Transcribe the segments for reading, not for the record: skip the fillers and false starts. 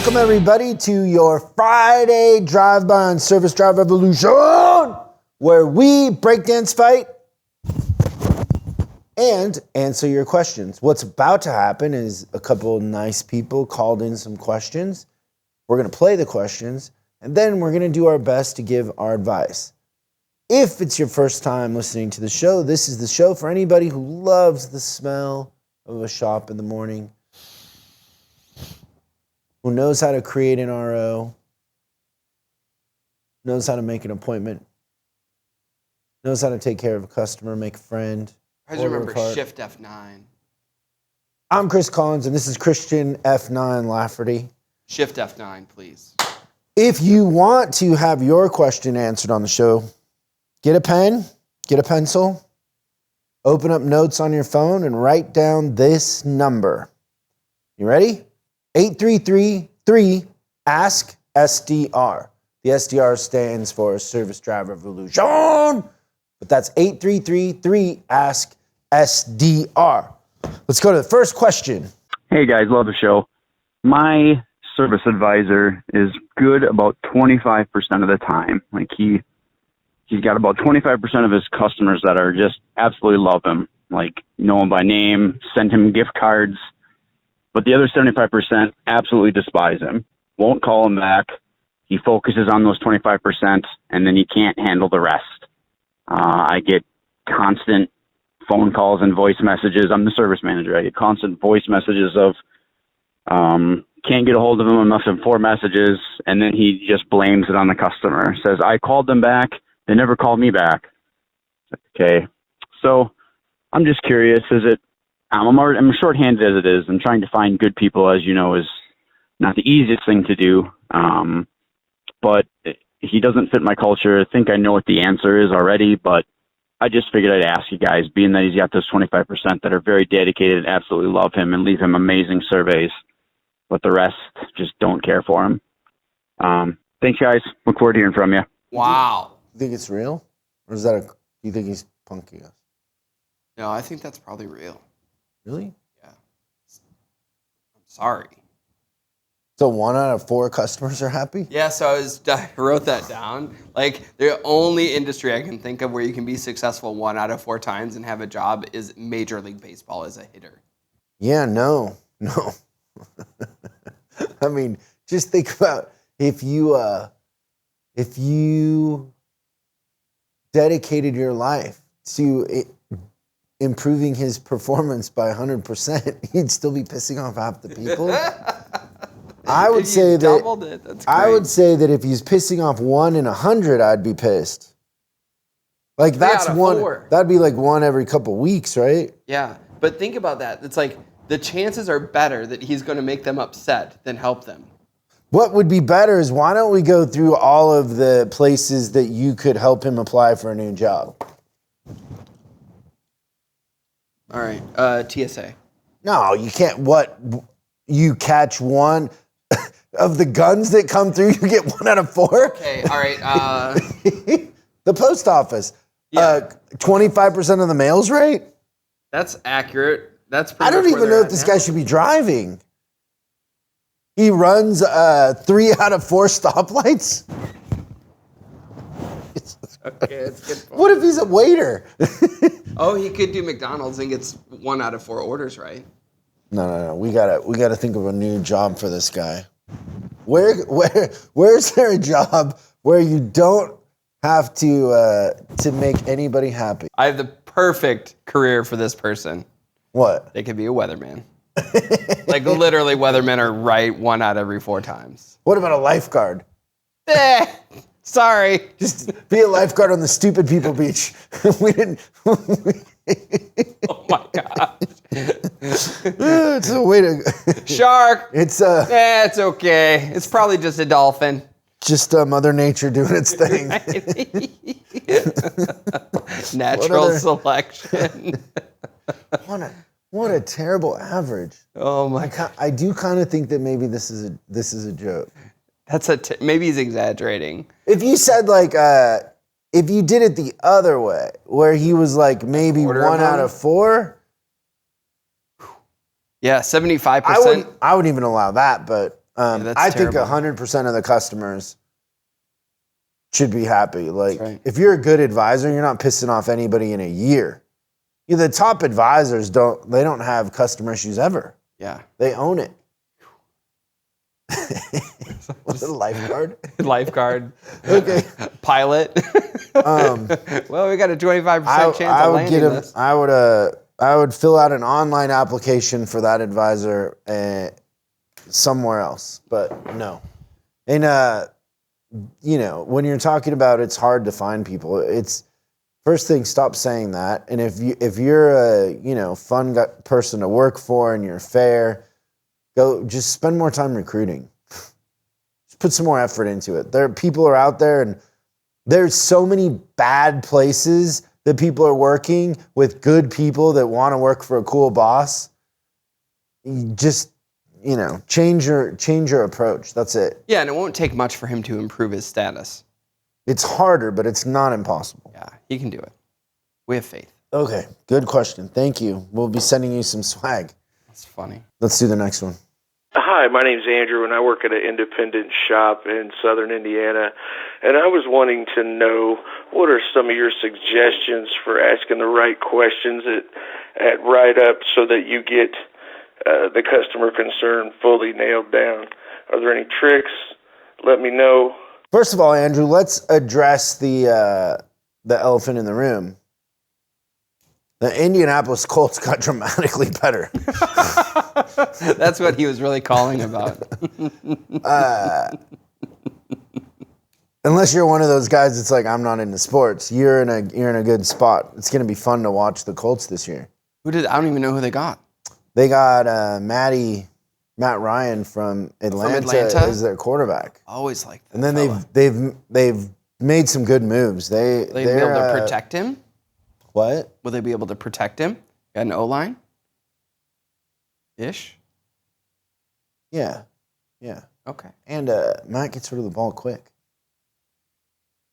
Welcome everybody to your Friday drive-by on Service Drive Revolution, where we breakdance fight and answer your questions. What's about to happen is a couple of nice people called in some questions. We're going to play the questions, and then we're going to do our best to give our advice. If it's your first time listening to the show, this is the show for anybody who loves the smell of a shop in the morning, who knows how to create an RO, knows how to make an appointment, knows how to take care of a customer, make a friend. I just remember Shift F9. I'm Chris Collins, and this is Christian F9 Lafferty. Shift F9, please. If you want to have your question answered on the show, get a pen, get a pencil, open up notes on your phone, and write down this number. You ready? 833-3-ASK-SDR. The SDR stands for Service Drive Revolution, but that's 833-3-ASK-SDR. Let's go to the first question. Hey guys, love the show. My service advisor is good about 25% of the time. Like he's got about 25% of his customers that are just absolutely love him, like know him by name, send him gift cards. But the other 75% absolutely despise him, won't call him back. He focuses on those 25%, and then he can't handle the rest. I get constant phone calls and voice messages. I'm the service manager. I get constant voice messages of can't get a hold of him. I left him 4 messages, and then he just blames it on the customer. Says, I called them back. They never called me back. Okay. So I'm just curious, I'm shorthanded as it is. I'm trying to find good people, as you know, is not the easiest thing to do. But he doesn't fit my culture. I think I know what the answer is already, but I just figured I'd ask you guys, being that he's got those 25% that are very dedicated and absolutely love him and leave him amazing surveys, but the rest just don't care for him. Thanks, guys. Look forward to hearing from you. Wow. You think it's real? Or is that you think he's punking us? No, I think that's probably real. Really? Yeah. I'm sorry. So 1 out of 4 customers are happy? Yeah, so I wrote that down. Like, the only industry I can think of where you can be successful 1 out of 4 times and have a job is Major League Baseball as a hitter. Yeah, no. I mean, just think about if you dedicated your life to improving his performance by 100%, he'd still be pissing off half the people. I would say that if he's pissing off 1 in 100, I'd be pissed. Like that's one. 4. That'd be like 1 every couple weeks, right? Yeah, but think about that. It's like the chances are better that he's going to make them upset than help them. What would be better is why don't we go through all of the places that you could help him apply for a new job? All right, TSA. No, you can't. What? You catch 1 of the guns that come through, you get 1 out of 4? Okay, all right. The post office. Yeah. 25% of the mails rate? That's accurate. That's pretty I don't much where even they're know if at this now. guy should be driving. He runs 3 out of 4 stoplights? Okay, it's good. What if he's a waiter? Oh, he could do McDonald's and gets 1 out of 4 orders, right? No. We gotta think of a new job for this guy. Where's there a job where you don't have to make anybody happy? I have the perfect career for this person. What? They could be a weatherman. Like literally, weathermen are right 1 out of every 4 times. What about a lifeguard? Sorry. Just be a lifeguard on the stupid people beach. We didn't. Oh my God. It's a way to. Shark. It's it's okay. It's probably just a dolphin. Just Mother Nature doing its thing. Natural selection. What a terrible average. Oh my God. I do kind of think that maybe this is a joke. Maybe he's exaggerating. If you said like, if you did it the other way, where he was like maybe 1 out of 4. Yeah, 75%. I wouldn't even allow that, but that's I think terrible. 100% of the customers should be happy. Like, right. if you're a good advisor, you're not pissing off anybody in a year. The top advisors don't have customer issues ever. Yeah. They own it. What's a lifeguard? Lifeguard. Okay. Pilot. Well, we got a 25% chance of landing this. I would fill out an online application for that advisor somewhere else, but no. And when you're talking about it's hard to find people, it's first thing, stop saying that. And if you're a fun person to work for and you're fair, go just spend more time recruiting. Just put some more effort into it. People are out there, and there's so many bad places that people are working with good people that want to work for a cool boss. You just change your approach. That's it. Yeah, and it won't take much for him to improve his status. It's harder, but it's not impossible. Yeah, he can do it. We have faith. Okay, good question. Thank you. We'll be sending you some swag. That's funny. Let's do the next one. Hi, my name's Andrew, and I work at an independent shop in southern Indiana. And I was wanting to know, what are some of your suggestions for asking the right questions at write-up so that you get the customer concern fully nailed down? Are there any tricks? Let me know. First of all, Andrew, let's address the elephant in the room. The Indianapolis Colts got dramatically better. That's what he was really calling about. Unless you're one of those guys that's like, I'm not into sports, you're in a good spot. It's going to be fun to watch the Colts this year. I don't even know who they got. They got Matt Ryan from Atlanta as their quarterback. Always like that. And then they've made some good moves. They'll be able to protect him. What? Will they be able to protect him? Got an O-line? Ish? Yeah. Okay. And Matt gets rid of the ball quick.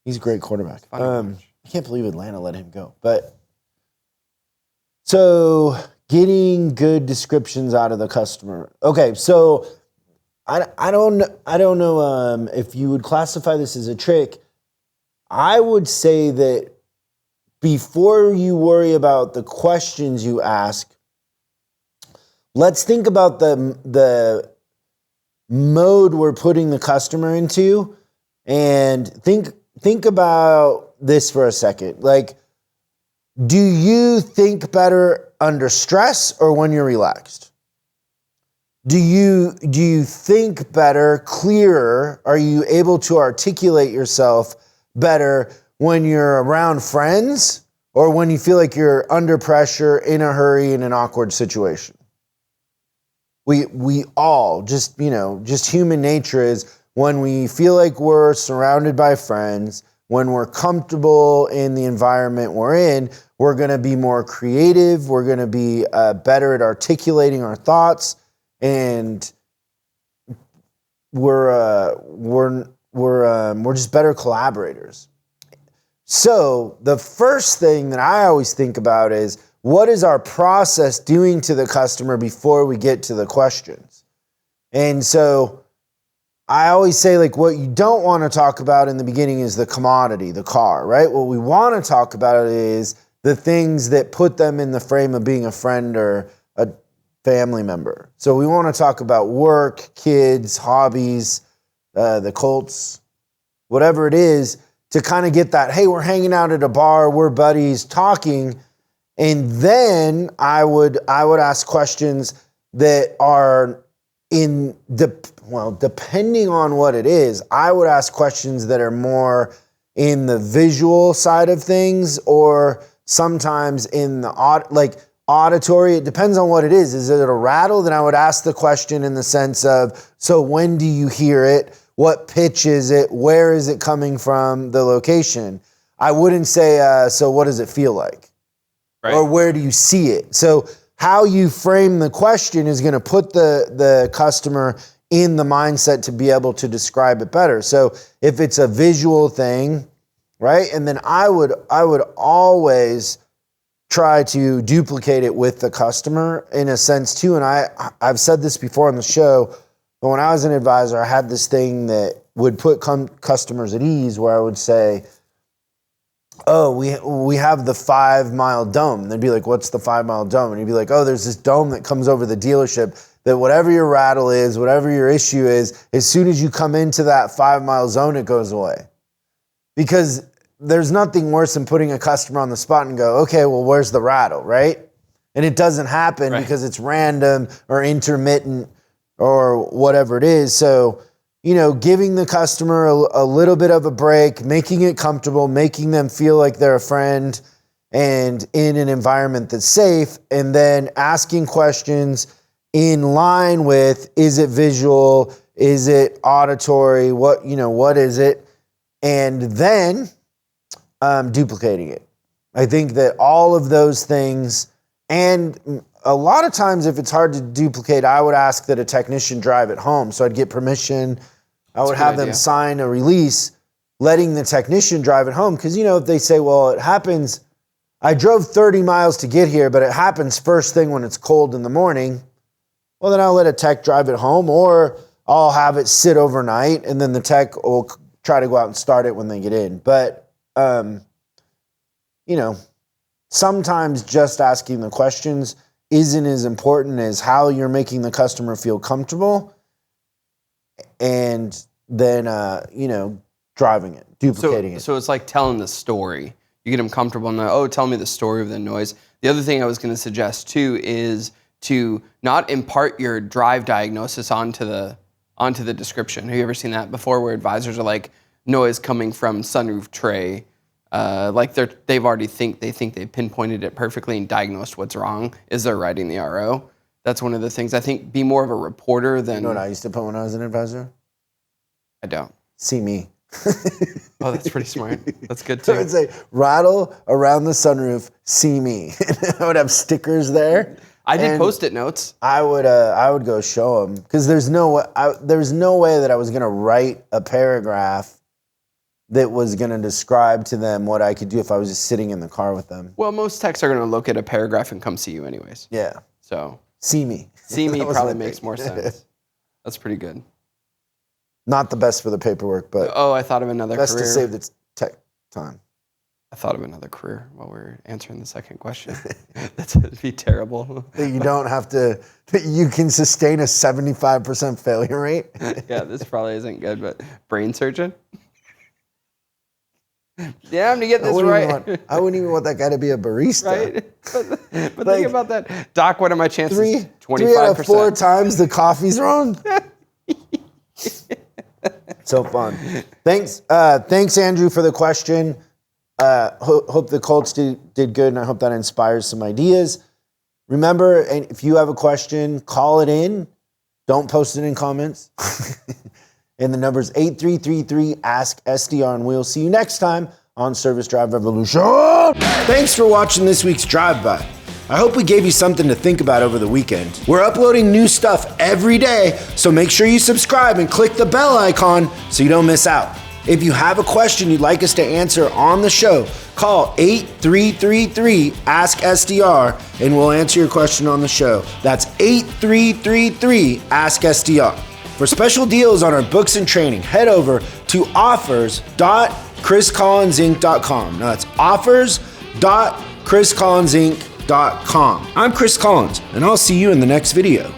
He's a great quarterback. I can't believe Atlanta let him go. But so getting good descriptions out of the customer. Okay, so I don't know if you would classify this as a trick. I would say that before you worry about the questions you ask, let's think about the mode we're putting the customer into, and think about this for a second. Like, do you think better under stress or when you're relaxed? Do you think better, clearer? Are you able to articulate yourself better when you're around friends or when you feel like you're under pressure, in a hurry, in an awkward situation? We all just human nature is when we feel like we're surrounded by friends, when we're comfortable in the environment we're in, we're going to be more creative. We're going to be better at articulating our thoughts, and we're just better collaborators. So the first thing that I always think about is, what is our process doing to the customer before we get to the questions? And so I always say, like, what you don't want to talk about in the beginning is the commodity, the car, right? What we want to talk about is the things that put them in the frame of being a friend or a family member. So we want to talk about work, kids, hobbies, the Colts, whatever it is, to kind of get that, hey, we're hanging out at a bar, we're buddies talking. And then I would ask questions that are depending on what it is, I would ask questions that are more in the visual side of things, or sometimes in the auditory. It depends on what it is. Is it a rattle? Then I would ask the question in the sense of, so when do you hear it? What pitch is it? Where is it coming from? The location. I wouldn't say, so what does it feel like? Right. Or where do you see it? So how you frame the question is going to put the customer in the mindset to be able to describe it better. So if it's a visual thing, right? And then I would always try to duplicate it with the customer in a sense too. And I've said this before on the show. But when I was an advisor, I had this thing that would put customers at ease where I would say, oh, we have the 5 Mile Dome. And they'd be like, what's the 5 Mile Dome? And he'd be like, oh, there's this dome that comes over the dealership that whatever your rattle is, whatever your issue is, as soon as you come into that 5 mile zone, it goes away. Because there's nothing worse than putting a customer on the spot and go, okay, well, where's the rattle, right? And it doesn't happen because it's random or intermittent or whatever it is. So, giving the customer a little bit of a break, making it comfortable, making them feel like they're a friend and in an environment that's safe, and then asking questions in line with, is it visual? Is it auditory? What is it? And then duplicating it. I think that all of those things, and a lot of times if it's hard to duplicate, I would ask that a technician drive it home. So I'd get permission. I would have them sign a release letting the technician drive it home. Because, if they say, well, it happens, I drove 30 miles to get here, but it happens first thing when it's cold in the morning, well, then I'll let a tech drive it home, or I'll have it sit overnight, and then the tech will try to go out and start it when they get in. But, sometimes just asking the questions isn't as important as how you're making the customer feel comfortable, and then, driving it, duplicating it. So it's like telling the story. You get them comfortable and tell me the story of the noise. The other thing I was going to suggest too is to not impart your drive diagnosis onto the description. Have you ever seen that before, where advisors are like, noise coming from sunroof tray, like they think they pinpointed it perfectly and diagnosed what's wrong as they're writing the RO. That's one of the things. I think be more of a reporter than... You know what I used to put when I was an advisor? I don't. See me. Oh, that's pretty smart. That's good too. I would say, rattle around the sunroof, see me. I would have stickers there. I did Post-it notes. I would go show them, because there's no way that I was going to write a paragraph that was going to describe to them what I could do if I was just sitting in the car with them. Well, most techs are going to look at a paragraph and come see you anyways. Yeah. So see me. See me probably makes more sense. That's pretty good. Not the best for the paperwork, but I thought of another best career. to save the tech time. I thought of another career while we were answering the second question. That'd be terrible. That you don't have to, that you can sustain a 75% failure rate. Yeah, this probably isn't good, but brain surgeon? Yeah, I'm going to get this right. I wouldn't even want that guy to be a barista. Right? But think about that. Doc, what are my chances? 25%. 3 out of 4 times the coffee's wrong. So fun. Thanks, Andrew, for the question. Hope the Colts did good, and I hope that inspires some ideas. Remember, and if you have a question, call it in. Don't post it in comments. And the number's 8333-ASK-SDR, and we'll see you next time on Service Drive Revolution. Thanks for watching this week's Drive By. I hope we gave you something to think about over the weekend. We're uploading new stuff every day, so make sure you subscribe and click the bell icon so you don't miss out. If you have a question you'd like us to answer on the show, call 8333-ASK-SDR and we'll answer your question on the show. That's 8333-ASK-SDR. For special deals on our books and training, head over to offers.chriscollinsinc.com. Now that's offers.chriscollinsinc.com. I'm Chris Collins, and I'll see you in the next video.